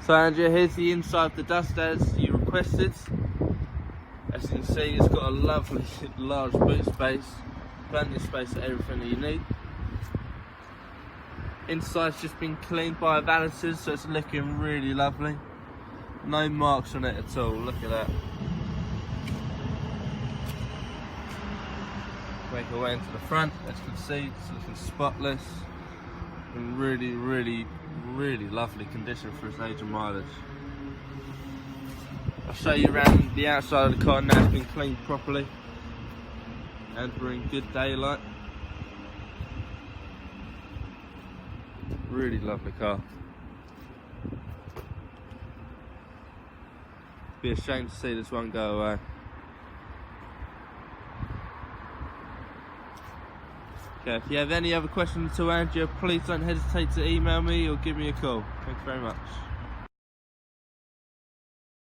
So Andrea, here's the inside of the dust as you requested. As you can see, it's got a lovely large boot space, plenty of space for everything that you need. Inside's just been cleaned by valeters, so it's looking really lovely. No marks on it at all, look at that. Make our way into the front, as you can see, it's looking spotless. In really lovely condition for its age and mileage. I'll show you around the outside of the car now. It's been cleaned properly and we're in good daylight. Really lovely car. Be a shame to see this one go away. Okay, if you have any other questions to Andrea, please don't hesitate to email me or give me a call. Thank you very much.